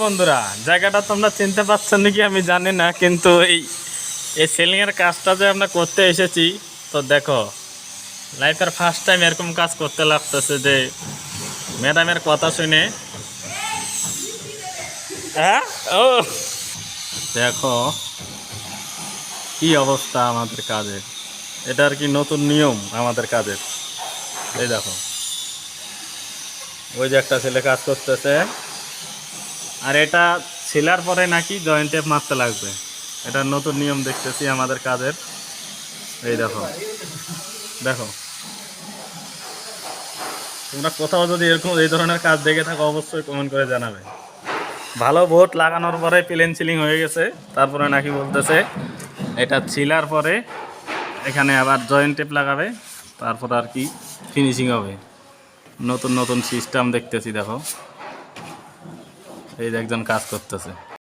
বন্ধুরা, জায়গাটা তোমরা চিনতে পারছো নাকি আমি জানি না, কিন্তু এই সেলিংয়ের কাজটা যে আমরা করতে এসেছি, তো দেখো লাইফের ফার্স্ট টাইম এরকম কাজ করতে লাগতেছে যে ম্যাডামের কথা শুনে। হ্যাঁ, ও দেখো কি অবস্থা আমাদের কাজের। এটা আর কি নতুন নিয়ম আমাদের কাজের। এই দেখো, ওই যে একটা ছেলে কাজ করতেছে, আর এটা ছিলার পরে নাকি জয়েন্ট টেপ মারতে লাগবে। এটা নতুন নিয়ম দেখতেছি আমাদের কাজের। এই দেখো দেখো, তোমরা কোথাও যদি এরকম এই ধরনের কাজ দেখে থাকো অবশ্যই কমেন্ট করে জানাবে। ভালো বোর্ড লাগানোর পরে প্লেন সিলিং হয়ে গেছে, তারপরে নাকি বলতেছে এটা ছিলার পরে এখানে আবার জয়েন্ট টেপ লাগাবে, তারপর আর কি ফিনিশিং হবে। নতুন নতুন সিস্টেম দেখতেছি, দেখো এই যে একজন কাজ করতেছে।